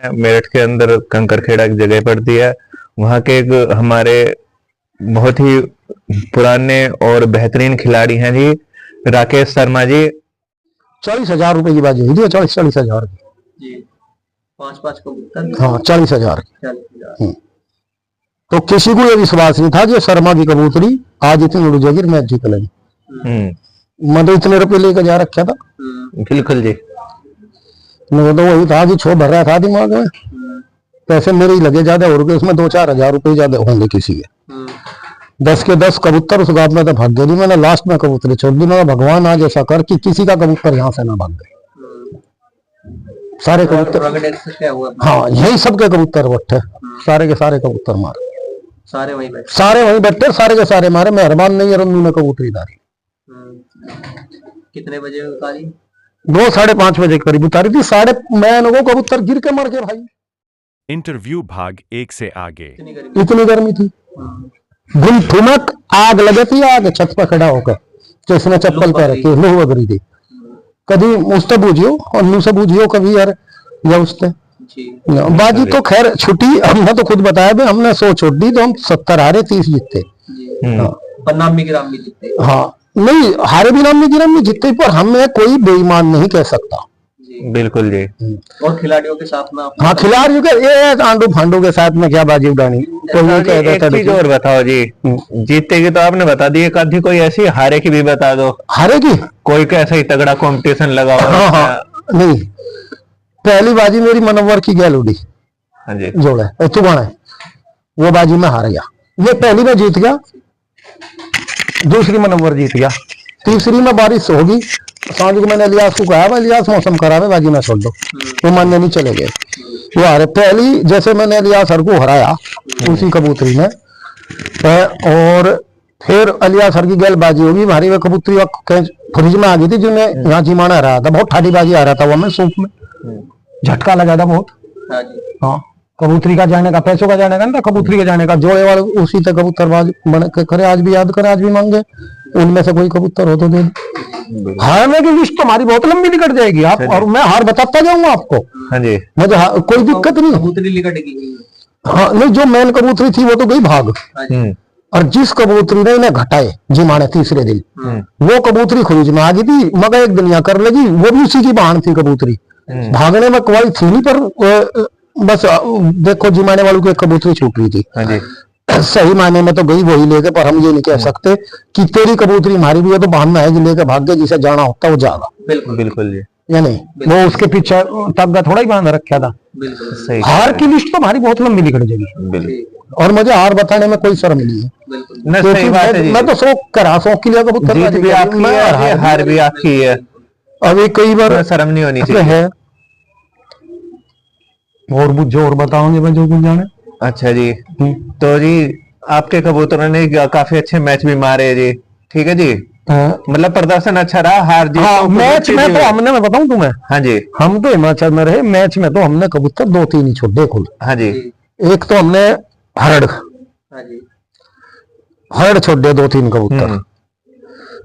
मेरठ के अंदर कंकरखेड़ा की जगह पड़ती है। वहाँ के एक हमारे बहुत ही पुराने और बेहतरीन खिलाड़ी हैं जी, राकेश शर्मा जी। 40,000 रुपए की बाजी हुई थी, 40,000 की जी। 5-5 कबूतर। हाँ 40,000 की। तो किसी को ये विश्वास नहीं था कि शर्मा की कबूतरी आज इतनी उड़ जाएगी, मैच जीत लेंगे। मैं तो इतने रुपए लेकर जा रखा था। बिल्कुल जी। मुझे तो वही था कि छो भर रहा था दिमाग में, पैसे मेरे ही लगे ज्यादा, और उसमें 2-4 हजार रुपए ज्यादा होंगे किसी के। 10 के 10 कबूतर उस गांव में तो भाग गए। मैंने लास्ट में कबूतरी छोड़ दी। मैंने भगवान आज ऐसा कर कि किसी का कबूतर यहाँ से ना भाग गए। सारे कबूतर, हाँ यही सबके कबूतर बैठे, सारे के सारे कबूतर मारे, सारे वहीं बैठे, सारे के सारे मारे। मेहरबान नहीं है रन्नू ने कबूतरी डाली। कितने बजे उतारी? 2-5:30 बजे करीब उतारी थी। मैं लोगों कबूतर गिर के मर गए भाई। इंटरव्यू भाग 1 से आगे। इतनी गर्मी थी, गुम ठुमक आग लगे थी, आग छत पर खड़ा होकर, तो इसने चप्पल पहन रखी, लू वगरी थी। कभी उससे बूझियो और नू से बूझियो कभी यार, या उससे बाजी तो खैर छुट्टी। हमने तो खुद बताया भाई, हमने 100 छोड़ दी तो हम 70 हारे 30 जीते। नामी गिराम भी जीते। हाँ नहीं हारे भी नामी गिराम भी जीते, पर हमें कोई बेईमान नहीं कह सकता। बिल्कुल जी। और खिलाड़ियों के साथ में, हाँ खिलाड़ियों के ये आंडू फांडू के साथ में क्या बाजी उड़ानी। तो एक चीज और बताओ जी, जीते की तो आपने बता दी, एक आधी कोई ऐसी हारे की भी बता दो। हारे की कोई कैसा ही तगड़ा कंपटीशन लगा हो। हाँ नहीं, पहली बाजी मेरी मनोवर की गैल उड़ी। हाँ जी। जोड़ा है वो बाजी में हार गया। ये पहली में जीत गया, दूसरी मनोवर जीत गया, तीसरी में बारिश होगी। सांझ को मैंने इलियास को कहा, इलियास मौसम खराब है, बाजी में छोड़ दो। वो मानने नहीं चले गए, वो हारे। पहली जैसे मैंने इलियास सर को हराया उसी कबूतरी में, और फिर इलियास सर की गैल बाजी होगी। हमारी वह कबूतरी फ्रिज में आ गई थी, जिन्हें यहाँ जिमाना हरा था, बहुत ठाडी बाजी आ रहा था वो, मैं सूप में झटका लगा था बहुत। हाँ कबूतरी का जाने का, पैसों का जाने का ना, कबूतरी का जाने का। जोड़े वाले उसी से कबूतरबाज बन करे, आज भी याद करे, आज भी मांगे, उनमें से कोई कबूतर हो तो दे। हारने की लिस्ट तो हमारी बहुत लंबी निकट जाएगी आप, और मैं हार बताता जाऊंगा आपको। हाँ जी। मुझे कोई दिक्कत नहीं। कबूतरी निकट गई। हाँ नहीं, जो मेन कबूतरी थी वो तो गई भाग, और जिस कबूतरी ने इन्हें घटाए जिमाने तीसरे दिन, वो कबूतरी खुरीज में आ गई थी। मगर एक दुनिया कर लगी, वो भी उसी की बहान थी कबूतरी। भागने में कोई थी नहीं, पर बस देखो जिमाने वालों की एक कबूतरी छूट रही थी। हाँ जी। सही मायने में तो गई वही लेके, पर हम ये नहीं कह सकते कि तेरी कबूतरी मारी भी है तो बहाना है कि लेके भाग गए, जिसे जाना होता वो जाएगा। बिल्कुल बिल्कुल जी। या नहीं, वो उसके पीछे तब थोड़ा ही बांध रखा था। सही। हार की लिस्ट तो हमारी बहुत लंबी निकल जाएगी, और मुझे हार बताने में कोई शर्म नहीं है। मैं तो शौक करा, शौक के लिए कबूतर जीत भी आपकी है, हार भी आपकी है। अभी कई बार शर्म नहीं होनी चाहिए। और बुझो और बताओगे मैं जो कुछ जाने। अच्छा जी। तो जी आपके कबूतरों ने काफी अच्छे मैच भी मारे जी, ठीक है जी। मतलब प्रदर्शन अच्छा रहा, हार जीत। हाँ, मैच में तो हमने, मैं बताऊं तुम्हें। हाँ जी। हम तो हिमाचल में रहे, मैच में तो हमने कबूतर 2-3 ही छोड़े कुल। हाँ जी। एक तो हमने हरड़ छोड़ दिया 2-3 कबूतर,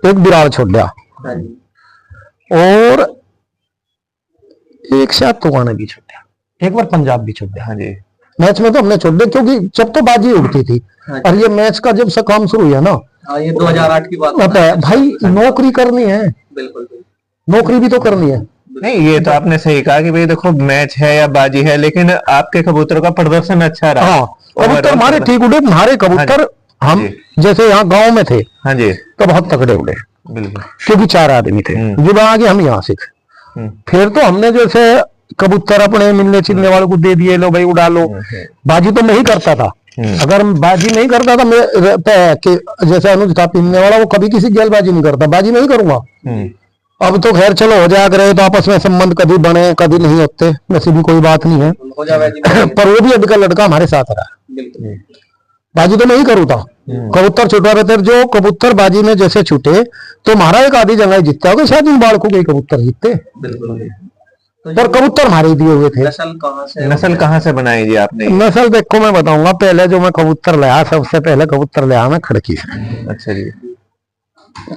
एक बिराड़ छोड़ दिया, और एक शायद तुगाना भी छोड़ दिया, एक बार पंजाब भी छोड़ दिया। हाँ जी। मैच में तो हमने छोड़ दिया, क्योंकि जब तो बाजी उड़ती थी। और ये मैच का जब से काम शुरू हुआ ना, ये 2008 की बात है भाई, नौकरी करनी है। बिल्कुल, नौकरी भी तो करनी है। नहीं, ये तो आपने सही कहा कि भाई देखो मैच है या बाजी है, लेकिन आपके कबूतरों का प्रदर्शन अच्छा रहा। हाँ, कबूतर हमारे ठीक उड़े, हमारे कबूतर हम जैसे यहाँ गांव में थे। हाँ जी। तो बहुत तगड़े उड़े, बिल्कुल, क्योंकि 4 आदमी थे। जब आगे हम यहाँ सीख, फिर तो हमने जैसे कबूतर अपने मिलने चिलने वालों को दे दिए, लो भाई उड़ा लो। बाजी तो मैं ही करता था। अगर बाजी नहीं करता था मैं, जैसे अनुज था पीने वाला, वो कभी किसी गैलबाजी नहीं करता, बाजी नहीं करूंगा। अब तो खैर चलो हो जाया करे, तो आपस में संबंध कभी बने कभी नहीं होते, वैसी भी कोई बात नहीं है। पर वो भी अभी का लड़का हमारे साथ रहा। बाजी तो मैं ही करूँ था, कबूतर छुटवा रहे थे। जो कबूतर बाजी में जैसे छूटे तो हमारा एक आधी जगह जीतता होगा, शायद इन बालकों के कबूतर जीतते, पर कबूतर हमारे दिए हुए थे। नस्ल कहाँ से बनाई जी आपने? नस्ल देखो मैं बताऊंगा। पहले जो मैं कबूतर लाया, सबसे पहले कबूतर लाया मैं खड़की से। अच्छा जी।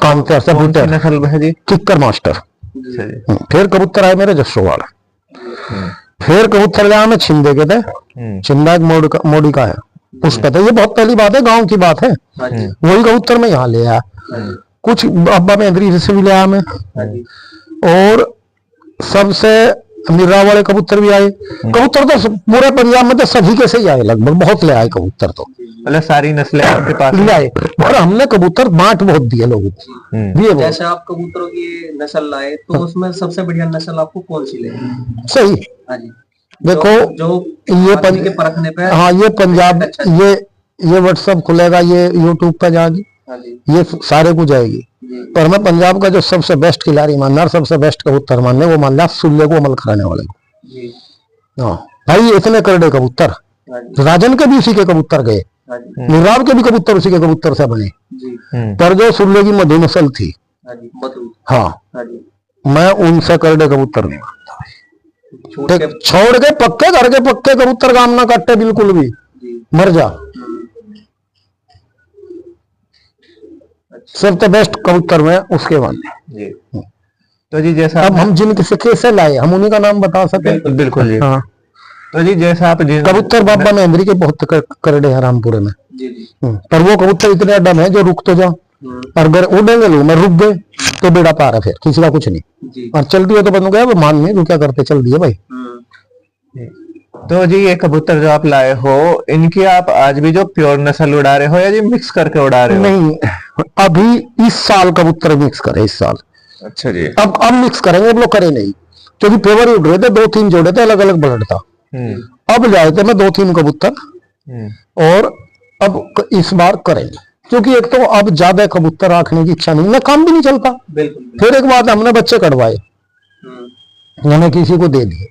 कामतर से बूटर नस्ल है जी? किक्कर मास्टर। फिर कबूतर आए मेरे जस्सोवाल, फिर कबूतर जहाँ में छिंदे के थे, छिंदा एक मोड़ी का है, उस पे तो ये बहुत पहली बात है, गांव की बात है। हाँ जी। वही कबूतर में यहाँ ले आया, कुछ अब्बा मेहंदरी से भी ले आया मैं, हाँ जी। और सबसे निरा वाले कबूतर भी आए। कबूतर तो पूरे पंजाब में तो सभी के से ही आए, लगभग बहुत ले आए कबूतर, तो मतलब सारी नस्लें आपके पास ले आए। और हमने कबूतर बांट बहुत दिए लोगों को, दिए बहुत। जैसे आप कबूतरों की नस्ल लाए तो उसमें सबसे बढ़िया नस्ल आपको कौन सी लगी? सही। हाँ जी। देखो जो ये आदमी के परखने पे, हाँ ये पंजाब, अच्छा। ये व्हाट्सएप खुलेगा, ये यूट्यूब पे जाएगी, हाँ जी। ये सारे को जाएगी। जी। पर मैं पंजाब का जो सबसे बेस्ट खिलाड़ी मानना, सबसे बेस्ट कबूतर मानने, वो मान लिया सुल्ले को अमल कराने वाले को। जी। हाँ भाई, इतने करड़े कबूतर, हाँ जी। राजन के भी उसी के कबूतर गए, हाँ जी। निराव के भी कबूतर उसी के कबूतर से बने। जी। पर जो सुल्ले की मधु नस्ल थी, हाँ जी। मधु। हाँ, हाँ जी। मैं उनसे करड़े कबूतर नहीं मानता। छूट के। छोड़ के पक्के घर के पक्के कबूतर काम ना काटे बिल्कुल भी, जी। मर जा। अच्छा। सबसे बेस्ट कबूतर में उसके मानने। जी। तो जी जैसा अब हम जिन किसी कैसे लाए, हम उन्हीं का नाम बता सके। बिल्कुल जी। हाँ, तो जी जैसा आप जिन कबूतर बाबा महेंद्री के बहुत करड़े हैं रामपुरे में। जी। जी। पर वो कबूतर इतने अड्डम है जो रुक तो जाओ, और अगर उड़ेंगे लोग मैं रुक गए तो बेड़ा पार है, फिर किसी का कुछ नहीं। जी। और चलती है तो बनू गया, मान नहीं तू क्या करते, चल दिए भाई। तो जी ये कबूतर जो आप लाए हो, इनकी आप आज भी जो प्योर नस्ल उड़ा रहे हो या जी मिक्स करके उड़ा रहे हो? नहीं, अभी इस साल कबूतर मिक्स करे, इस साल। अच्छा जी। अब मिक्स करेंगे, अब लोग करे नहीं, क्योंकि पेवर ही उड़ रहे थे, 2-3 जोड़े थे, अलग अलग ब्लड था। अब ले आए थे मैं 2-3 कबूतर, और अब इस बार करेंगे, क्योंकि एक तो अब ज्यादा कबूतर रखने की इच्छा नहीं, ना काम भी नहीं चलता। बिल्कुल। फिर एक बात, हमने बच्चे कटवाए, मैंने किसी को दे दिए,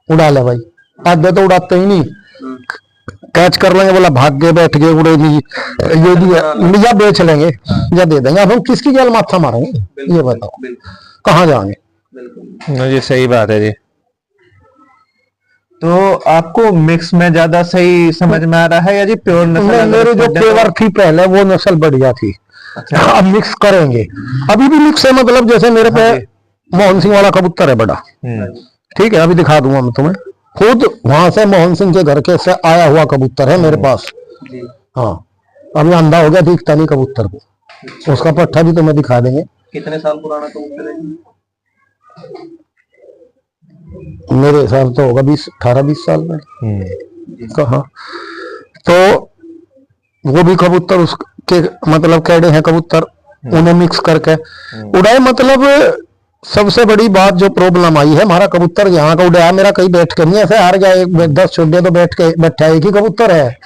उड़ा ले भाई, आधे तो उड़ाते ही नहीं, कैच कर लेंगे, बोला भाग गए, बैठ गए, उड़े नहीं, ये भी या बेच लेंगे या दे देंगे। अब हम किसकी गैल माथा मारेंगे, ये बताओ, कहाँ जाएंगे? बिल्कुल। जी सही बात है जी। तो आपको मिक्स में ज्यादा सही समझ में आ रहा है या जी प्योर नस्ल? मेरे जो पेवर थी पहले वो नस्ल बढ़िया थी। अच्छा। अब मिक्स करेंगे, अभी भी मिक्स है, मतलब जैसे मेरे पे मोहन सिंह वाला कबूतर है बड़ा, ठीक है, अभी दिखा दूंगा मैं तुम्हें, खुद वहां से मोहन सिंह के घर के से आया हुआ कबूतर है मेरे पास। हाँ, अभी अंधा हो गया, दिखता नहीं कबूतर को, उसका पट्टा भी तुम्हें दिखा देंगे। कितने साल पुराना कबूतर है? मेरे हिसाब तो होगा 18-20 साल में। कहा तो वो भी कबूतर उसके मतलब कैडे हैं कबूतर, उन्हें मिक्स करके उड़ाए। मतलब सबसे बड़ी बात जो प्रॉब्लम आई है, हमारा कबूतर यहाँ का उड़ाया, मेरा कहीं बैठ के नहीं, ऐसे हार गया 10 छोटे तो बैठ के बैठा, एक ही कबूतर है।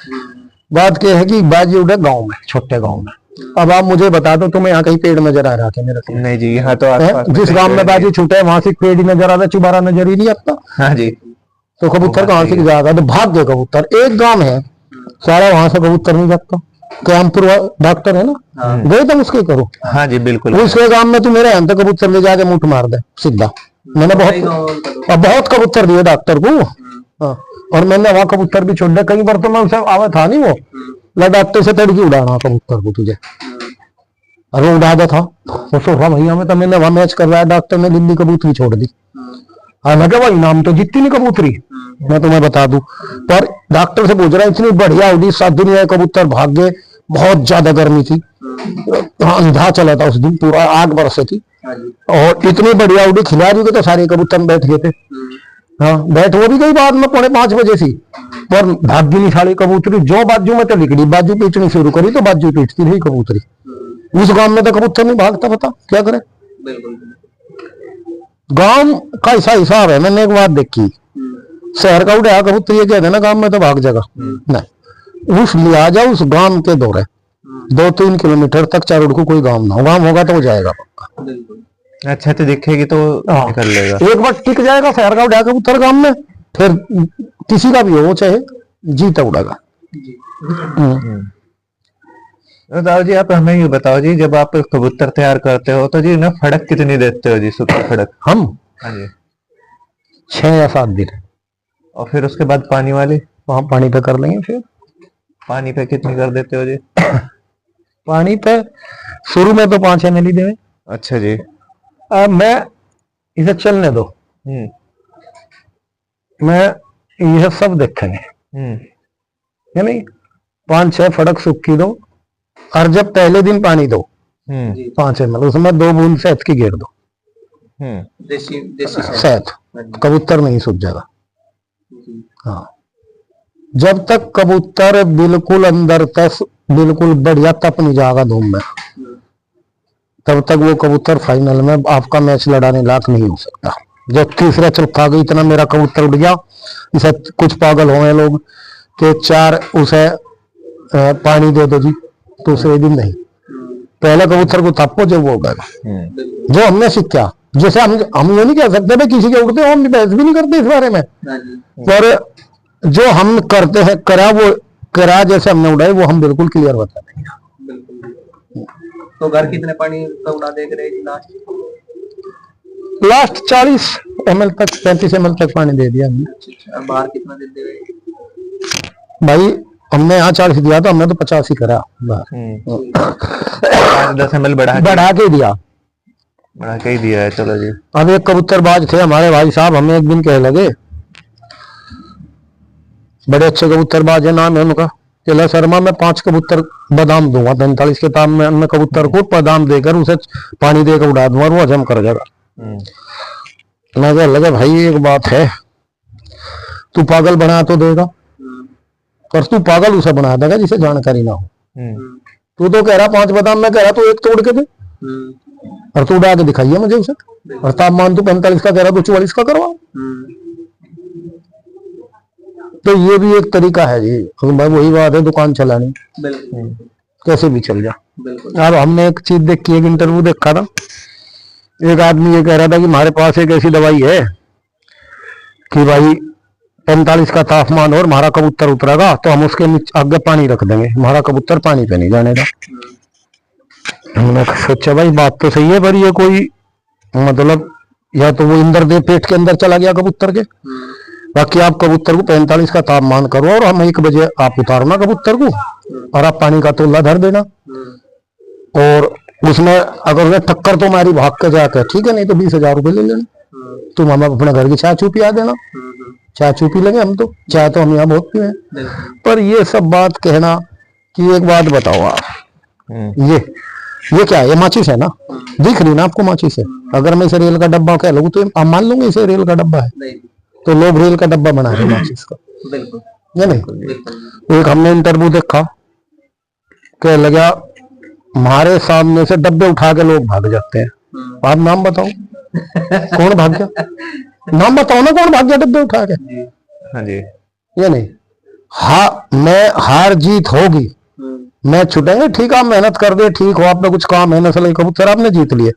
बात क्या है कि बाजी उड़े गांव में, छोटे गांव में। अब आप मुझे बता दो, तुम्हें यहाँ कहीं पेड़ नजर आ रहा है मेरे को? नहीं जी, यहाँ तो आसपास जिस गांव में बाजी छूटे वहां से पेड़ ही नजर आ रहा, चुबारा नजर ही नहीं आता। हाँ जी। तो कबूतर कहाँ से जाएगा? तो भाग गए कबूतर, एक गांव है सारा, वहां से कबूतर नहीं जाता। कैमपुर डॉक्टर है ना, गए तुम उसके करो। हाँ जी बिल्कुल। उसके गांव में तू मेरे यहाँ तक कबूतर ले जाके मुठ मार दे सीधा। मैंने बहुत कबूतर दिए डॉक्टर को। हाँ, और मैंने वहां कबूतर भी छोड़ दिया कई बार, तो मैं उसे आवा था नहीं, वो डॉक्टर से तड़की उड़ाना कबूतर को तुझे, और वो उड़ा था। वो सोफा भैया में तो मैंने वहां मैच करवाया, डॉक्टर ने दिल्ली कबूतरी छोड़ दी। हालांकि वही नाम तो जीतती नहीं कबूतरी, मैं तुम्हें बता दूं। पर डॉक्टर से पूछ रहा, इतनी बढ़िया उड़ी, 7 दिन में कबूतर भाग गए, बहुत ज्यादा गर्मी थी, अंधा चला था उस दिन, पूरा आग बरसे थी, और इतनी बढ़िया उड़ी, खिलाड़ी के तो सारे कबूतर बैठ गए थे। हाँ, बैठ वो भी गई बाद में 4:45 बजे थी, पर भाग्य नहीं सारी कबूतरी, जो बाजू में तो लिखड़ी, बाजू पीटनी शुरू करी तो बाजू पीटती रही कबूतरी। उस गांव में तो कबूतर नहीं भागता, पता क्या करे। गांव का ऐसा हिसाब है, मैंने एक बात देखी, शहर का उड़ा कबूतर ये कहते ना गांव में तो भाग जाएगा, नहीं, उस लिहाजा उस गांव के दौरे 2-3 किलोमीटर तक चारों को कोई गांव ना हो, गांव होगा तो वो जाएगा पक्का। अच्छा तो दिखेगी तो निकल लेगा, एक बार टिक जाएगा शहर का उड़ा कबूतर गांव में, फिर किसी का भी हो चाहे जीता उड़ेगा। बताओ जी, आप हमें ये बताओ जी, जब आप कबूतर तैयार करते हो तो जी ना फड़क कितनी देते हो जी, सुबह फड़क? हम हाँ जी 6 या 7 दिन, और फिर उसके बाद पानी वाली? वहां पानी पे कर लेंगे। फिर पानी पे कितनी कर देते हो जी? पानी पे शुरू में तो 5 ml देवे। अच्छा जी। अब मैं इसे चलने दो, मैं यह सब देखेंगे, यानी 5-6 फड़क सूखी दो, और जब पहले दिन पानी दो 5 ml, उसमें 2 बूंद शहद की घेर दो। देसी देसी शहद, कबूतर नहीं सूख जाएगा। हाँ, जब तक कबूतर बिल्कुल अंदर तक बिल्कुल बढ़िया तप नहीं जाएगा धूम में, तब तक वो कबूतर फाइनल में आपका मैच लड़ाने लायक नहीं हो सकता। जब तीसरा चौथा गई इतना मेरा कबूतर उड़ गया, इसे कुछ पागल हो गए लोग कि 4 उसे पानी दे दो जी, दूसरे दिन नहीं, पहले कबूतर को थप्पो जब वो होगा। जो हमने सीखा, जैसे हम ये नहीं कह सकते भाई किसी के उड़ते हो, हम बहस भी नहीं करते इस बारे में, पर जो हम करते हैं करा जैसे हमने उड़ाई वो हम बिल्कुल क्लियर बता देंगे। तो घर कितने पानी का उड़ा देख रहे हैं लास्ट 40 ml तक, 35 ml तक पानी दे दिया हमने। अच्छा, बाहर कितना देते हैं भाई? हमने यहाँ 40 दिया तो हमने तो 50 ही करा, 10 ml बढ़ा के ही दिया है। चलो जी। अब एक कबूतरबाज थे हमारे भाई साहब, हमें एक दिन कह लगे, बड़े अच्छे कबूतरबाज है, नाम है उनका, चला शर्मा मैं 5 कबूतर बादाम दूंगा, 45 के ताम में अन्य कबूतर को बादाम देकर उसे पानी देकर उड़ा दूंगा और वो हजम कर जाएगा। मैं कह लगा भाई एक बात है, तू पागल बना तो देगा, पर तू पागल उसे बना देगा जिसे जानकारी ना हो। तू तो कह रहा 5 बादाम, मैं कह रहा तू एक तोड़ के दे, और तू उड़ा के दिखाइए मुझे उसे, और तापमान तू 45 का कह रहा, तू 44 का करवा। तो ये भी एक तरीका है जी, भाई वही बात है दुकान चलानी, कैसे भी चल जा। अब हमने एक चीज देखी, एक इंटरव्यू देखा था, एक आदमी ये कह रहा था कि हमारे पास एक ऐसी दवाई है कि भाई 45 का तापमान और हमारा कबूतर उतरेगा तो हम उसके आगे पानी रख देंगे, हमारा कबूतर पानी पे नहीं जाने का। हमने सोचा भाई बात तो सही है, पर ये कोई मतलब या तो वो इंद्रदेव पेट के अंदर चला गया कबूतर के, बाकी आप कबूतर को 45 का तापमान करो और हम 1 बजे आप उतारना कबूतर को, और आप पानी का तोला धर देना, और उसमें अगर उन्हें टक्कर तो हमारी भाग के जाकर ठीक है, नहीं तो 20,000 रुपये ले लेना, तुम हमें अपने घर की चाय चूपी आ देना, चाय चूपी लेंगे हम, तो चाय तो हम यहाँ बहुत पिए हैं। पर ये सब बात कहना कि एक बात बताओ आप, ये क्या है? ये माचिस है ना, दिख रही ना आपको माचिस है, अगर मैं इसे रेल का डब्बा कह लूँ तो आप मान लूंगे इसे रेल का डब्बा है, तो लोग रेल का डब्बा बना रहे माचिस का, ये नहीं। एक हमने इंटरव्यू देखा, कह लगा हमारे सामने से डब्बे उठा के लोग भाग जाते हैं, आप नाम बताओ कौन भाग गया, नाम बताओ ना कौन भाग गया डब्बे उठा के। हाँ जी। ये नहीं, मैं हार जीत होगी, मैं छुटेंगे, ठीक आप मेहनत कर दे, ठीक हो आपने कुछ काम है नस्ल कबूतर आपने जीत लिए,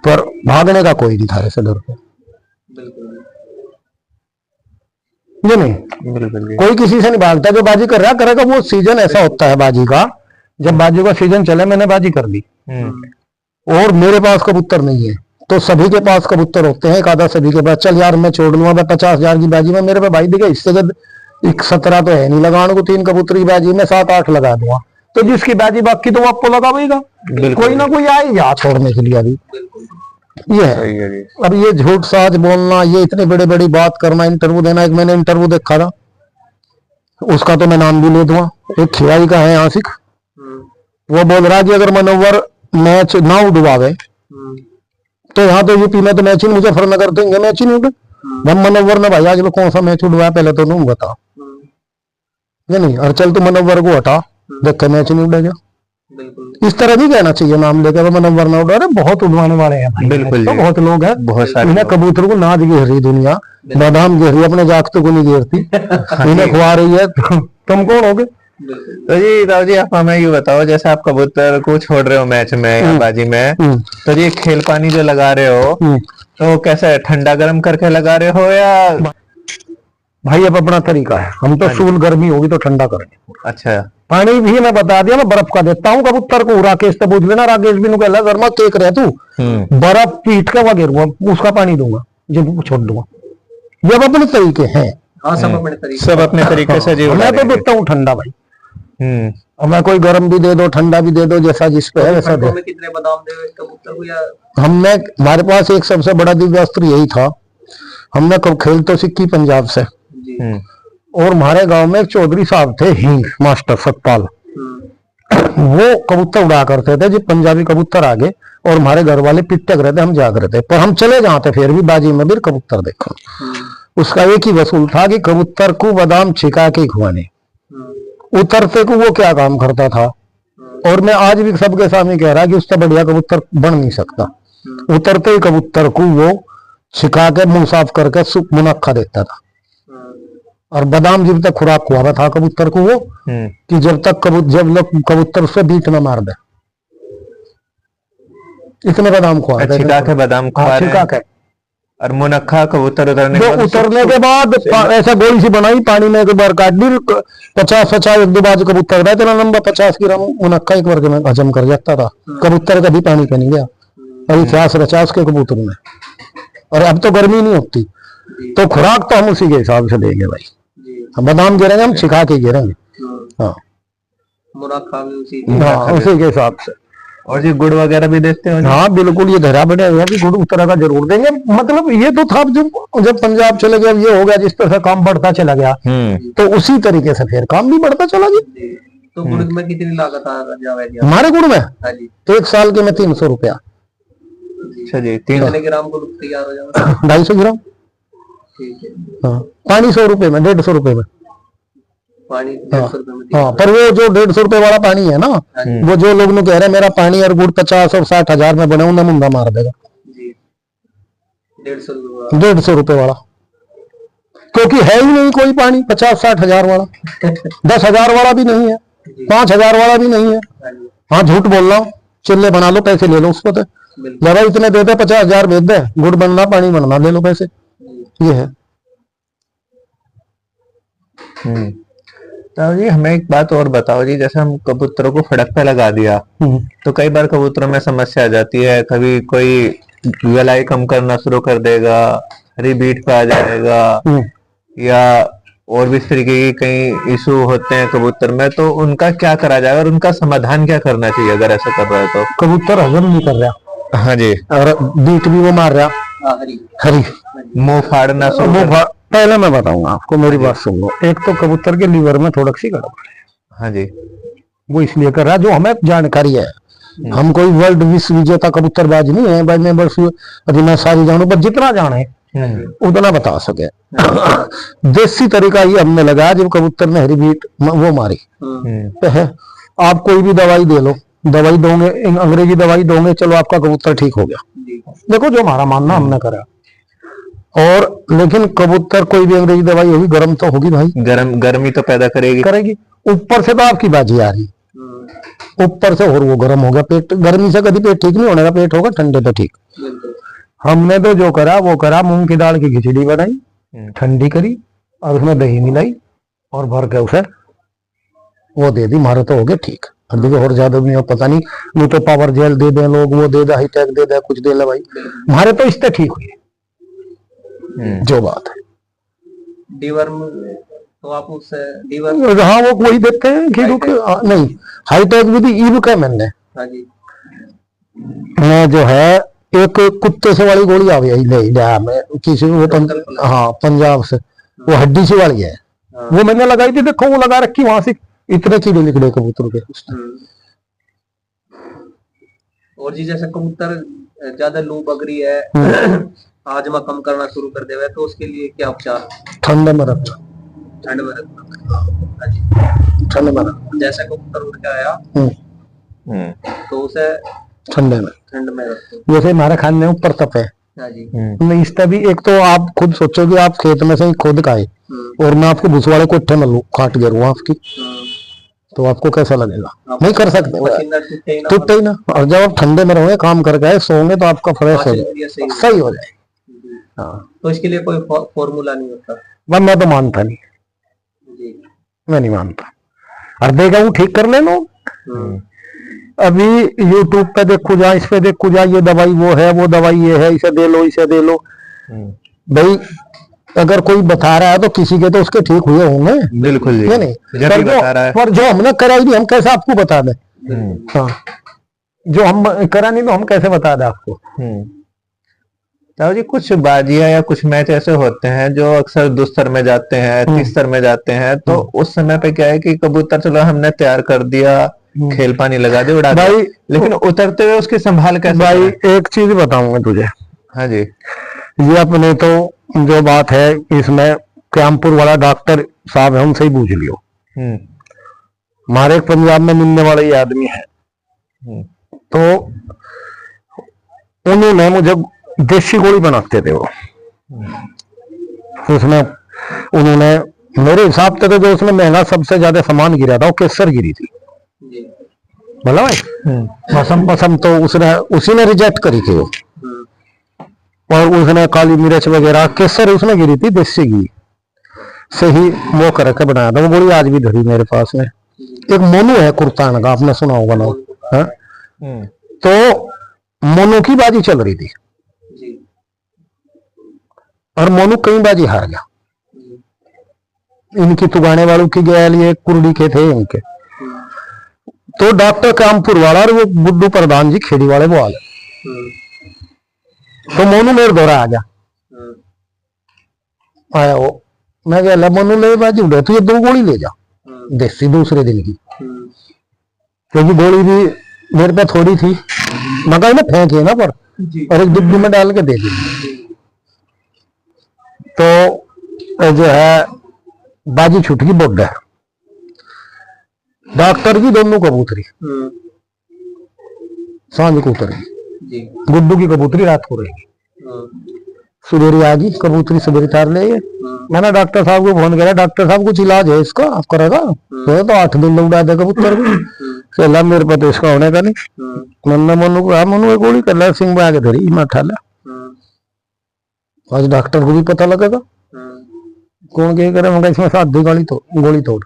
पर भागने का कोई नहीं था ऐसे डर पे। ये नहीं, कोई किसी से नहीं भागता, जो बाजी कर रहा करेगा, वो सीजन ऐसा होता है बाजी का, जब बाजी का सीजन चले मैंने बाजी कर ली और मेरे पास कबूतर नहीं है, तो सभी के पास कबूतर होते हैं, एक आधा सभी के पास, चल यार मैं छोड़ लूंगा, मैं 50,000 की बाजी में मेरे पे भाई दिखे इससे 17 तो है नहीं लगाने को, 3 कबूतर की बाजी में 7-8 लगा दूंगा, तो जिसकी बाजी बाकी तो वो आपको लगाएगा, कोई ना कोई आएगा छोड़ने के लिए। अभी ये है, अब ये झूठ साज बोलना, ये इतनी बड़ी बड़ी बात करना, इंटरव्यू देना, एक मैंने इंटरव्यू देखा था, उसका तो मैं नाम भी ले दूंगा, एक खिवाई का है आशिक, वो बोल रहा है कि अगर मनोवर मैच ना उड़वावे तो यहाँ तो यूपी में तो मैच ही, मुजफ्फरनगर तो इनके मैच ही नहीं उड़े, हम मनोवर ने भाई आज लोग कौन सा मैच उड़वाया पहले तो नहीं बता, ये नहीं, और चल तू मनोवर को हटा देख के मैच नहीं उड़ेगा, इस तरह नहीं कहना चाहिए नाम लेकर मनोवर ना उड़ा, बहुत उड़वाने वाले हैं भाई, बिल्कुल तो बहुत लोग हैं, बहुत सारे इन्हें कबूतर को नाद घेर रही दुनिया, बादाम घेर रही, अपने जागते को नहीं घेरती, इन्हें खुआ रही है, तुम कौन होगे? तो जी राव जी आप हमें ये बताओ, जैसे आप कबूतर को छोड़ रहे हो मैच में या बाजी में, तो ये खेल पानी जो लगा रहे हो तो कैसे ठंडा गर्म करके लगा रहे हो या? भाई अब अपना तरीका है, हम तो सूल गर्मी होगी तो ठंडा करेंगे। अच्छा, पानी भी मैं बता दिया, मैं बर्फ का देता हूँ कबूतर को, राकेश से पूछ लेना, राकेश भी कहला शर्मा केक रहे तू, बर्फ पीट के वगैर उसका पानी दूंगा जब छोड़ दूंगा, ये अपने तरीके हैं। हाँ, सब अपने तरीके से जी, मैं तो देता हूँ ठंडा भाई, और मैं कोई गर्म भी दे दो ठंडा भी दे दो, जैसा जिस पे है वैसा दे। कितने बादाम दे कबूतर को? या हमारे पास एक सबसे बड़ा दिव्यास्त्र यही था, हमने कब खेल तो सीखी पंजाब से, जी। और हमारे गांव में एक चौधरी साहब थे हिंग मास्टर सतपाल, वो कबूतर उड़ा करते थे। जब पंजाबी कबूतर आ गए और हमारे घर वाले पिटक रहे थे, हम जाग रहे थे, पर हम चले जाते फिर भी बाजी में भी कबूतर देखो। उसका एक ही वसूल था कि कबूतर को बादाम छिका के खुआने। उतरते को वो क्या काम करता था, और मैं आज भी सबके सामने कह रहा कि उससे बढ़िया कबूतर बन नहीं सकता। उतरते ही कबूतर को वो छिका के मुंह साफ करके मुनक्खा देता था, और बादाम जब तक खुराक खुआ था कबूतर को वो, कि जब लोग कबूतर उससे बीट न मार दे, इतने बादाम खुआ छिका के बादाम खुआ रहे छिका के। और मुनक्खा कबूतर उतरने के बाद उतरने के बाद ऐसा गोली सी बनाई, पानी में एक बार काट दी, 50 एक दो बार कबूतर रहता इतना लंबा 50 ग्राम मुनक्खा एक बार में हजम कर जाता था। कबूतर कभी पानी पे नहीं गया, और इतिहास रचा उसके कबूतर में। और अब तो गर्मी नहीं होती, तो खुराक तो हम उसी के हिसाब से देंगे भाई। हम बादाम गिरेंगे, हम छिका के गिरेंगे। हाँ, मुनक्खा भी उसी उसी के हिसाब से। और जी गुड़ वगैरह भी देते हो? हाँ बिल्कुल, ये धरा बढ़िया है कि गुड़ उस तरह का जरूर देंगे। मतलब ये तो था जब पंजाब चले गया, ये हो गया, जिस तरह से काम बढ़ता चला गया, तो उसी तरीके से फिर काम भी बढ़ता चला गया। तो गुड़ में कितनी लागत आ जाएगी हमारे गुड़ में? हाँ जी। एक साल के में 300 रुपया। अच्छा जी, कितने ग्राम गुड़ तैयार हो जाएगा? 250 ग्राम। ठीक है। हाँ, पानी 100 रुपए में, 150 रुपए में पानी 150 रुपए में। हाँ, पर वो जो 150 रुपए वाला पानी है ना, वो जो लोग कह रहे हैं मेरा पानी और गुड़ 50 और 60 हजार में बने, उन्हें मुंडा मार देगा। जी, 150 रुपए वाला, क्योंकि है ही नहीं कोई पानी 50-60 हजार वाला। 10 हजार वाला भी नहीं है, 5 हजार वाला भी नहीं है। हाँ, झूठ बोल रहा हूँ, चिल्ले बना लो, पैसे ले लो उसको, तो ज्यादा इतने देते 50 हजार भेज दे, गुड़ बनना पानी बनना, ले लो पैसे, ये है। तो जी हमें एक बात और बताओ जी, जैसे हम कबूतरों को फड़क पे लगा दिया, तो कई बार कबूतरों में समस्या आ जाती है, कभी कोई गलाई कम करना शुरू कर देगा, रिबीट पे आ जाएगा, या और भी इस तरीके के कई इशू होते हैं कबूतर में, तो उनका क्या करा जाएगा और उनका समाधान क्या करना चाहिए अगर ऐसा कर रहा है तो? कबूतर हजम नहीं कर रहा। हाँ जी। और बीट भी वो मार रहा, हरी मुंह फाड़ना, पहले मैं बताऊंगा आपको, मेरी बात सुन लो। एक तो कबूतर के लीवर में थोड़ा सी गड़बड़ है। हाँ जी। वो इसलिए कर रहा है, जो हमें जानकारी है, हम कोई वर्ल्ड विश्व विजेता कबूतरबाज नहीं है भाई, मैं बस मैं सारी जानू, पर जितना जाने उतना बता सके। देसी तरीका ही हमने लगाया, जब कबूतर ने हरी बीट वो मारी, तो है आप कोई भी दवाई दे लो, दवाई दोगे, अंग्रेजी दवाई दोगे, चलो आपका कबूतर ठीक हो गया। देखो जो हमारा मानना हमने करा, और लेकिन कबूतर कोई भी अंग्रेजी दवाई होगी, गर्म तो होगी भाई, गर्मी तो पैदा करेगी। ऊपर से तो आपकी बाजी आ रही, ऊपर से और वो गर्म हो गया पेट। गर्मी से कभी पेट ठीक नहीं होने का, पेट होगा ठंडे पे ठीक। हमने तो जो करा वो करा, मूंग की दाल की खिचड़ी बनाई, ठंडी करी, और उसमें दही मिलाई, और भर के उसे वो दे दी, मारे तो हो गए ठीक। और देखो और ज्यादा नहीं हो, पता नहीं तो पावर जेल दे दे लोग, वो दे दे, हाईटेक दे दे, कुछ दे ले भाई, हमारे तो इससे ठीक हुई जो बात है। डीवर्म तो आप उससे डीवर्म, हाँ वो वही देते हैं कि नहीं, हाईटेक भी दी ईब का मैंने। हाँ जी। मैं जो है एक कुत्ते से वाली गोली आ गई में किसी वो हाँ पंजाब से, वो हड्डी सी वाली है, वो मैंने लगाई थी, देखो वो लगा रखी, वहां से इतने कीड़े निकले कबूतर के। और जी जैसे कबूतर ज्यादा लू बगरी है, आजमा कम करना शुरू कर देगा, तो उसके लिए क्या उपचार? ठंड में रखना, ठंड में रखना, ठंड में रखना। जैसे कबूतर उड़ के आया तो उसे ठंडे में रखो। जैसे हमारे खाने में ऊपर तप है, इस तभी एक तो आप खुद सोचो कि आप खेत में से ही खुद खाए, और मैं आपके भूसवाड़े कोठे में काट गिरूँ आपकी, तो आपको कैसा लगेगा? नहीं कर सकते, टूटते ही ना। और जब आप ठंडे में रहोगे, काम करके आए, सोओगे, तो आपका फ्रेश हो जाए, सही हो जाए। हाँ, तो इसके लिए कोई फॉर्मूला नहीं होता? मैं तो मानता नहीं, मैं नहीं मानता। और देखा वो ठीक कर ले लो, अभी YouTube पे देखो जा, इस पे देखो जा, ये दवाई वो है, वो दवाई ये है, इसे दे लो, इसे दे लो। भाई अगर कोई बता रहा है तो किसी के तो उसके ठीक हुए होंगे। बिल्कुल जी, नहीं पर जो हमने कराई नहीं, हम कैसे आपको बता दें? हाँ, जो हम करा नहीं तो हम कैसे बता दें आपको? ताऊ जी कुछ बाजियां या कुछ मैच ऐसे होते हैं जो अक्सर दुस्तर में जाते हैं, तीस्तर में जाते हैं, तो उस समय पे क्या है कि कबूतर चलो हमने तैयार कर दिया, खेल पानी लगा दिया, उड़ा दिया, भाई लेकिन उतरते हुए उसकी संभाल कैसे भाई करें? एक चीज बताऊंगा तुझे, हाँ जी। ये अपने तो जो बात है इसमें क्यामपुर वाला डॉक्टर साहब है, उनसे ही पूछ लियो। हम्म। हमारे एक पंजाब में मिलने वाला ये आदमी है, हम्म। तो उन्होंने मुझे देसी गोली बनाते थे वो, उसमें उन्होंने मेरे हिसाब से तो जो उसमें महंगा सबसे ज्यादा सामान गिरा था वो केसर गिरी थी, जी। बोला भाई मौसम पसंद तो उसने उसी ने रिजेक्ट करी थी वो, और उसने काली मिर्च वगैरह केसर उसमें गिरी थी, देसी घी से ही वो करके बनाया था। वो गोली आज भी धरी मेरे पास में। एक मोनू है कुर्तान का, आपने सुना होगा ना, हाँ? तो मोनू की बाजी चल रही थी जी। और मोनू कई बाजी हार गया। इनकी तुगाने वालों की गैल ये कुर्डी के थे इनके, तो डॉक्टर कामपुर वाला और वो बुड्ढू प्रधान जी खेड़ी वाले वो आ गए, तो मोनू मेरे दौरा आ गया, आया वो, मैं कह मोनू ले बाजी उड़े, तो ये 2 गोली ले जा देसी दूसरे दिन की, क्योंकि गोली भी मेरे पे थोड़ी थी, मगर मैं फेंकी ना पर और एक डिब्बी में डाल के दे दी। तो जो है बाजी छूट गई, बोड है डॉक्टर की दोनों कबूतरी सांझ को उतरी, गुड्डू की कबूतरी रात को रहेगी, सवेरे आ गई कबूतरी, सवेरे तार ले गए। मैंने डॉक्टर साहब को फोन किया, डॉक्टर साहब कुछ इलाज है इसका, आप करेगा? तो 8 दिन में उड़ा दे कबूतर को, चला मेरे पता इसका होने का नहीं। मैंने मनु को मनु गोली कर ला, सिंह में आके धरी, मैं उठा लिया। आज डॉक्टर को भी पता लगेगा कौन क्या करे, मगर इसमें 7 गोली तोड़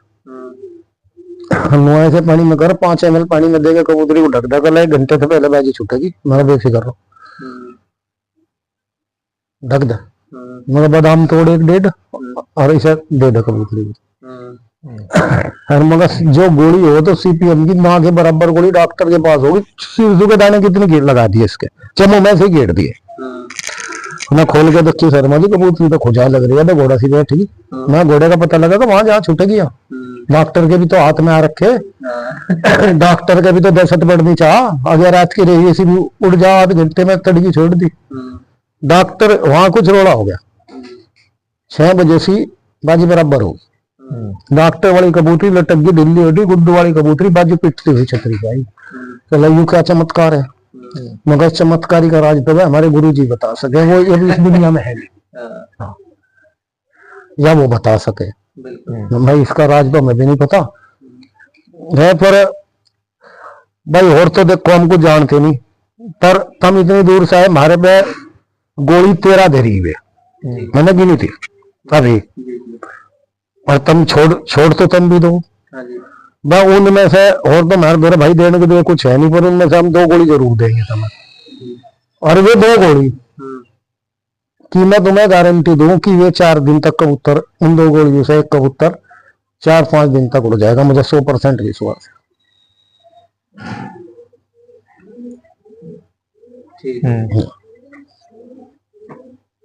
नुआए से पानी में कर 5 ml पानी में देगा कबूतरी को ढक ढक, 1 घंटे से पहले बाजी छूटेगी, मैं बेफिक्र रहो, ढक दे, मगर बादाम तोड़ 1-1.5 और इसे दे दे कबूतरी को। और मगर जो गोली हो तो सीपीएम की ना के बराबर गोली डॉक्टर के पास होगी। सिरजू के दाने कितने गेट लगा दिए इसके, चमो में से गेट दिए, मैं खोल के देखी शर्मा जी कबूतरी तो खुजा लग रही है, तो घोड़ा सी बैठी, मैं घोड़े का पता लगा वहां जहाँ छूटेगी। डॉक्टर के भी तो हाथ में आ रखे, डॉक्टर के भी तो दहशत बढ़नी चाह, अगर रात की रही ऐसी भी उड़ जा, 8 घंटे में तड़की छोड़ दी। डॉक्टर वहां कुछ रोड़ा हो गया, 6 बजे से बाजी बराबर हो, डॉक्टर वाली कबूतरी लटक गई, ढिल्ली हो गई, गुड्डू वाली कबूतरी बाजी पिटती हुई छतरी पाई। चलो यू क्या चमत्कार है, मगर चमत्कारी का राज तो है हमारे गुरु जी बता सके, वो ये भी इस दुनिया में है नहीं, या वो बता सके, भाई इसका राज तो हमें भी नहीं पता है। पर भाई और तो देखो हमको जानते नहीं, पर तुम इतनी दूर से आए, हमारे पे गोली 13 धरी हुए, मैंने गिनी थी अभी, और तुम छोड़ तो तुम भी दो, उनमें से और तो हमारे दौरे भाई देने के लिए कुछ है नहीं, पर उनमें से हम 2 गोली जरूर देंगे तुम्हें, और वो 2 गोली कि मैं तुम्हें गारंटी दूं कि ये 4 दिन तक कबूतर, उन 2 गोलियों से एक कबूतर 4-5 दिन तक उड़ जाएगा, मुझे 100% विश्वास है।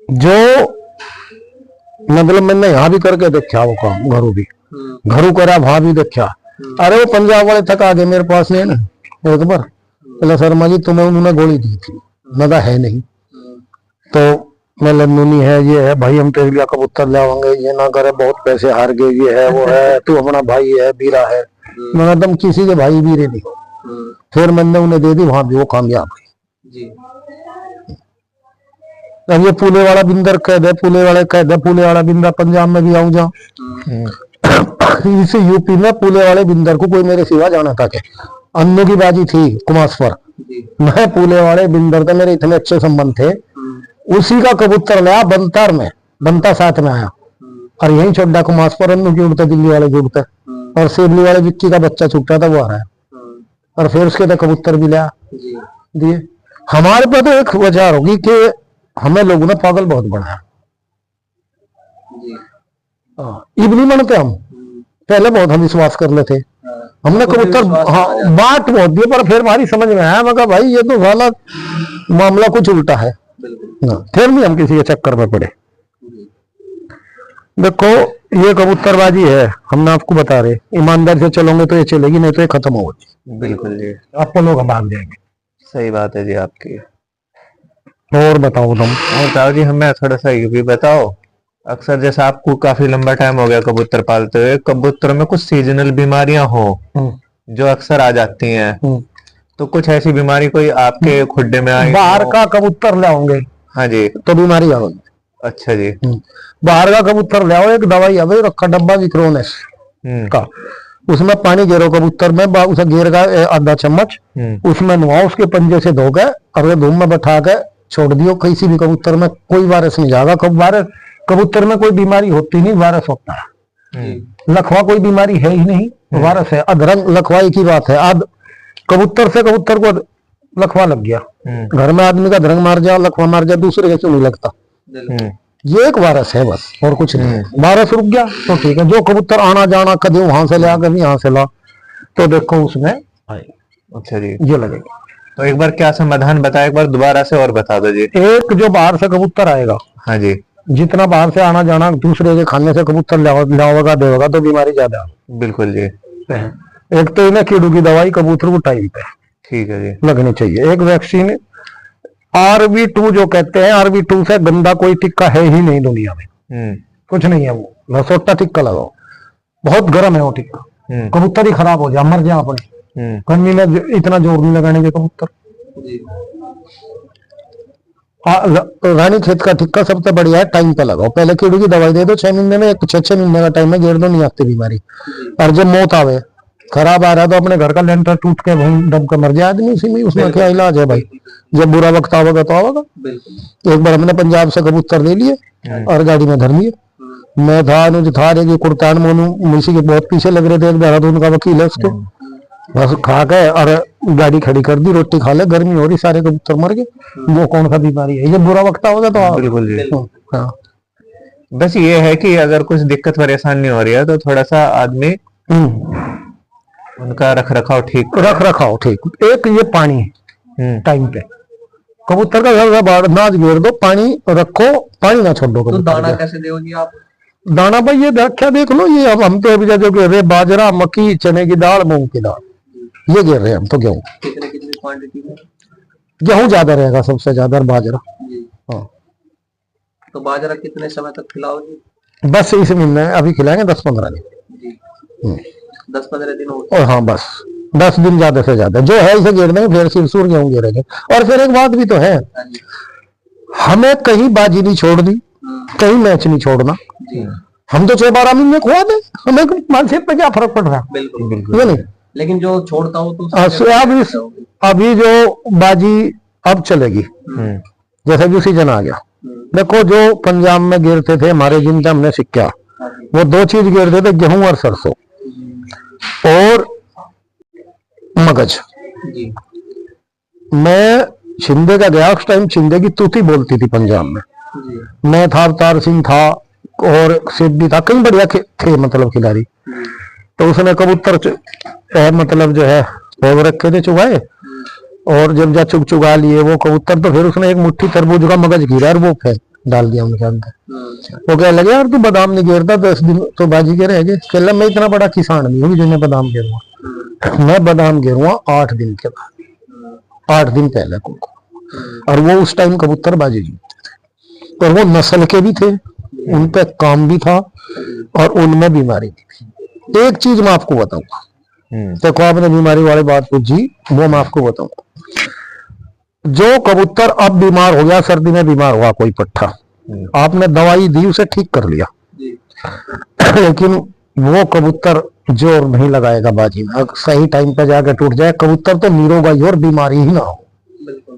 जो मतलब मैंने यहाँ भी करके देखा वो काम, घरों करा वहां भी देखा। अरे वो पंजाब वाले तक आ गए मेरे पास में ना एक बार, बोला शर्मा जी तुम्हें उन्होंने गोली दी थी, मजा है नहीं, तो मैं लन्नूनी है, ये है भाई, हम तेरे लिए कबूतर लावांगे, ये ना करे, बहुत पैसे हार गए, ये है वो है, तू अपना भाई है, बीरा है, मैं तुम किसी के भाई बीरे नहीं हो। फिर मैंने उन्हें दे दी, वहां भी वो कामयाब हुई। अब ये पुले वाला बिंदर कह दे, पुले वाला बिंदर पंजाब में भी आऊं जा, इस यूपी में पुले वाले बिंदर को कोई मेरे सिवा जाना था, अन्नू की बाजी थी कुमास पर, मैं पुले वाले बिंदर का मेरे इतने अच्छे संबंध थे, उसी का कबूतर लाया बंतर में, बंता साथ में आया, और यही छोटा कुमास पर अन्नू की उड़ते, दिल्ली वाले की उड़ते, और सेबली वाले विक्की का बच्चा छूटा था वो आ रहा है, और फिर उसके तो कबूतर भी लिया दिए। हमारे पे तो एक वजह होगी कि हमें लोगों ने पागल बहुत बनाया, इब नहीं बनते हम, पहले बहुत हम विश्वास कर लेते, हमने कबूतर बात बहुत दिए, पर फिर हमारी समझ में आया, मगर भाई ये तो वाला मामला कुछ उल्टा है, बिल्कुल। हाँ, फिर भी हम किसी के चक्कर में पड़े। जी, देखो ये कबूतरबाजी है, हमने आपको बता रहे, ईमानदारी से चलोगे तो ये चलेगी, नहीं तो ये खत्म होगी। बिल्कुल जी, आपको लोग भाग जाएंगे। सही बात है जी आपकी। और बताओ तुम। और ताऊ जी हमें थोड़ा सा ये भी बताओ, अक्सर जैसे आपको काफी लंबा टाइम हो गया कबूतर पालते हुए, कबूतरों में कुछ सीजनल बीमारियां हो जो अक्सर आ जाती हैं, तो कुछ ऐसी बीमारी कोई आपके खुड्डे में आई बाहर हो? का कबूतर ले आओगे हाँ जी। तो बीमारी आओगी। अच्छा जी। बाहर का कबूतर ले आओ, एक दवाई है भाई रखा डब्बा विक्रोनेस का, उसमें पानी गेरो कबूतर में, उसे गेर का आधा चम्मच, उसमें नवाओ, उसके पंजे से धो के और ये धूप में बैठा के छोड़ दियो। किसी भी कबूतर में कोई वायरस नहीं जाएगा। वायरस कबूतर में कोई बीमारी होती नहीं, वायरस होता है। लखवा कोई बीमारी है ही नहीं, वायरस है। अधरंग लखवाई की बात है, अब कबूतर से कबूतर को लखवा लग गया, घर में आदमी का धरंग मार जाए, लखवा मार जाए, दूसरे के क्यों नहीं लगता? ये एक वायरस है बस, और कुछ नहीं। वायरस रुक गया तो ठीक है। जो कबूतर आना जाना कभी वहां से ला कभी यहाँ से ला, तो देखो उसमें आएगा। अच्छा जी, ये लगेगा। तो एक बार क्या समाधान बताए, एक बार दोबारा से और बता दो जी। एक जो बाहर से कबूतर आएगा, हाँ जी, जितना बाहर से आना जाना दूसरे के खाने से कबूतर लाओगा देगा तो बीमारी ज्यादा बिल्कुल जी। एक तो इन्हें कीड़ू की दवाई कबूतर को टाइम पे ठीक है जी लगनी चाहिए। एक वैक्सीन RV2 जो कहते हैं, RV2 से गंदा कोई टिक्का है ही नहीं दुनिया में, कुछ नहीं है वो। लसोटा टिक्का लगाओ, बहुत गर्म है वो टिक्का, कबूतर ही खराब हो जाए, मर जाए अपने। गर्मी में इतना जोर नहीं लगाने के कबूतर। रानी खेत का टिक्का सबसे बढ़िया है, टाइम पे लगाओ। पहले कीड़ू की दवाई दे दो 6 महीने में, 6 महीने का टाइम में घेर दो, नहीं आती बीमारी। और जब मौत आवे, खराब आ रहा है तो अपने घर का लेंटर टूट के वहीं दब के मर जाए आदमी उसी में, उसमें क्या इलाज है भाई? जब बुरा वक्त आवेगा तो आवेगा। एक बार हमने पंजाब से कबूतर ले लिए और गाड़ी में धर लिए। मैं था अनुज था, रे कुर्तान मोनू मुंशी के बहुत पीछे लग रहे थे, एक देहरादून का वकील है उसके, बस खा के और गाड़ी खड़ी कर दी, रोटी खा ले, गर्मी हो रही, सारे कबूतर मर गए। वो कौन सा बीमारी है? जब बुरा वक्त आवेगा तो बिल्कुल जी। हाँ, बस ये है कि अगर कुछ दिक्कत परेशानी हो रही है तो थोड़ा सा आदमी उनका रख रखाव ठीक एक ये पानी टाइम पे, कबूतर का घर बाहर नाच घेर दो, पानी रखो, पानी ना छोड़ो। तो दाना कैसे दोगे आप? दाना भाई ये रखा देख लो, ये अब हम तो अभी जो घेर रहे, बाजरा, मक्की, चने की दाल, मूंग की दाल, ये घेर रहे हैं हम तो। गेहूं कितने क्वांटिटी में? गेहूं ज्यादा रहेगा सबसे ज्यादा, बाजरा। हाँ, तो बाजरा कितने समय तक खिलाओगे? बस इस महीने अभी खिलाएंगे 10-15 दिन। 10-15 दिन हो। और हाँ बस 10 दिन ज्यादा से ज्यादा जो है इसे घेर देंगे, फिर सिरसूर गेहूं घेरेंगे। और फिर एक बात भी तो है, हमें कहीं बाजी नहीं छोड़नी, कहीं मैच नहीं छोड़ना। हम तो 6-12 महीने खुआ दे, हमें मानसिक पे क्या फर्क पड़ रहा है? बिल्कुल ये नहीं। लेकिन जो छोड़ता हो तो अभी जो बाजी अब चलेगी, जैसे भी सीजन आ गया, देखो जो पंजाब में गिरते थे हमारे, जिनसे हमने सीखा, वो 2 चीज गिरते थे, गेहूं और सरसों और मगज। मैं छिंदे का गया उस टाइम, छिंदे की तूती बोलती थी पंजाब में। मैं था, अवतार सिंह था और सिद्धि था, कई बढ़िया थे मतलब खिलाड़ी। तो उसने कबूतर मतलब जो है भोग रखे थे चुगाए, और जब जा चुगा लिए वो कबूतर, तो फिर उसने एक मुट्ठी तरबूज का मगज गिरा और वो फेंक डाल दिया उनके अंदर। वो कहने लगे यार तू बादाम नहीं गिरता, 10 दिन तो बाजी के रह गए। कहला मैं इतना बड़ा किसान नहीं हूँ जो मैं बादाम गिरूंगा, मैं बादाम गिरूंगा 8 दिन के बाद, 8 दिन पहले को। और वो उस टाइम कबूतर बाजी जीतते थे, और वो नस्ल के भी थे, उन पे काम भी था और उनमें बीमारी भी थी। एक चीज मैं आपको बताऊंगा, देखो आपने बीमारी वाली बात पूछी, वो मैं आपको बताऊंगा। जो कबूतर अब बीमार हो गया, सर्दी में बीमार हुआ कोई पट्ठा, आपने दवाई दी, उसे ठीक कर लिया, लेकिन वो कबूतर जोर नहीं लगाएगा बाजी में। सही टाइम पे जाके टूट जाए कबूतर तो निरोगा ही और बीमारी ही ना हो,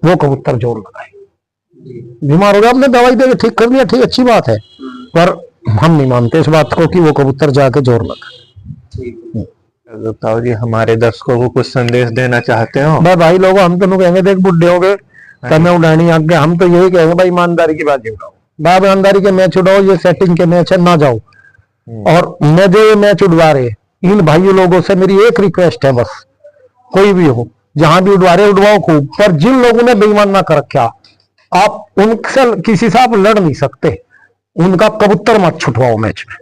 वो कबूतर जोर लगाए। बीमार हो गया, आपने दवाई देके ठीक कर लिया, ठीक अच्छी बात है, पर हम नहीं मानते इस बात को कि वो कबूतर जाके जोर लगाए। ताऊ जी हमारे दर्शकों को कुछ संदेश देना चाहते हो? भाई लोग हम तो कहेंगे देख बुढ़े हो गए तब उड़ानी आगे, हम तो यही कहेंगे भाई ईमानदारी की बात उड़ाओ, बाब ईमानदारी के मैच उड़ाओ, ये सेटिंग के मैच है ना जाओ। और मैं जो ये मैच उड़वा रहे इन भाइयों लोगों से मेरी एक रिक्वेस्ट है, बस कोई भी हो जहां भी उड़वा रहे उड़वाओ खूब, पर जिन लोगों ने बेईमान ना कर रखा, आप उनसे किसी से आप लड़ नहीं सकते, उनका कबूतर मत छुटवाओ मैच में।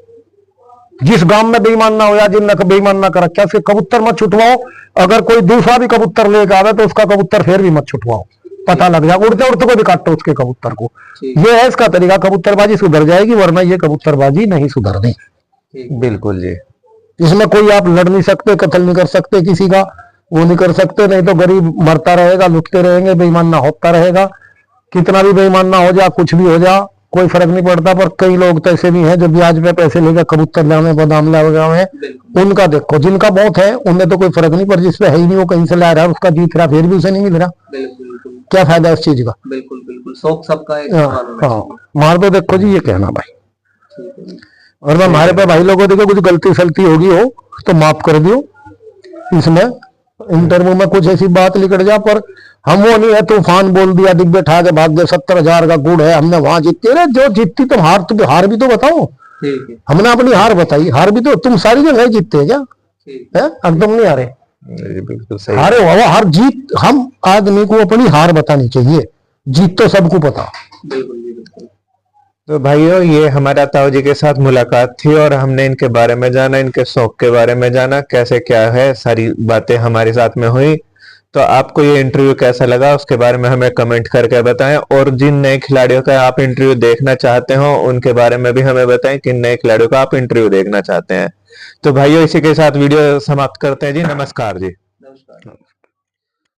जिस गांव में बेईमान ना हो या जिन बेईमान ना कर रखा, कबूतर मत छुटवाओ। अगर कोई दूसरा भी कबूतर लेकर आवे तो उसका कबूतर फिर भी मत छुटवाओ, पता लग जाए, उड़ते उड़ते को भी काटो उसके कबूतर को। ये है इसका तरीका, कबूतरबाजी सुधर जाएगी, वरना ये कबूतरबाजी नहीं सुधरनी। बिल्कुल जी। इसमें कोई आप लड़ नहीं सकते, कत्ल नहीं कर सकते किसी का, वो नहीं कर सकते, नहीं तो गरीब मरता रहेगा, लुटते रहेंगे, बेईमाना होता रहेगा। कितना भी बेईमाना हो जा, कुछ भी हो जा, कोई फर्क नहीं पड़ता। पर कई लोग तो ऐसे भी हैं जो ब्याज पे पैसे लेकर कबूतर लावे, बादाम लावे, उनका देखो, जिनका बहुत है उन्हें तो कोई फर्क नहीं, पर जिसपे है ही नहीं वो कहीं से ला रहा है, उसका जीत रहा फिर भी उसे नहीं मिल रहा, क्या फायदा इस चीज का। बिल्कुल बिल्कुल, शौक सबका है। हाँ, मार तो देखो जी, ये कहना भाई। और मैं हमारे पे भाई लोगों देखो कुछ गलती सलती होगी हो तो माफ कर दियो। इसमें इंटरव्यू में कुछ ऐसी बात निकल जा, पर हम वो नहीं है तूफान बोल दिया, डिब्बे ठा के भाग गए, 70,000 का गुड़ है, हमने वहां जीती। अरे जो जीतती तुम हार भी तो बताओ। हमने अपनी हार बताई, हार भी तो तुम सारी जगह जीतते है क्या है? अब तुम नहीं हारे, बिल्कुल सही। हारे हो हर जीत, हम आदमी को अपनी हार बतानी चाहिए, जीत तो सबको पता। तो भाइयों, ये हमारा ताऊ जी के साथ मुलाकात थी और हमने इनके बारे में जाना, इनके शौक के बारे में जाना, कैसे क्या है, सारी बातें हमारे साथ में हुई। तो आपको ये इंटरव्यू कैसा लगा उसके बारे में हमें कमेंट करके बताएं, और जिन नए खिलाड़ियों का आप इंटरव्यू देखना चाहते हो उनके बारे में भी हमें बताएं कि नए खिलाड़ियों का आप इंटरव्यू देखना चाहते हैं। तो भाइयों, इसी के साथ वीडियो समाप्त करते हैं जी। नमस्कार जी। नमस्कार।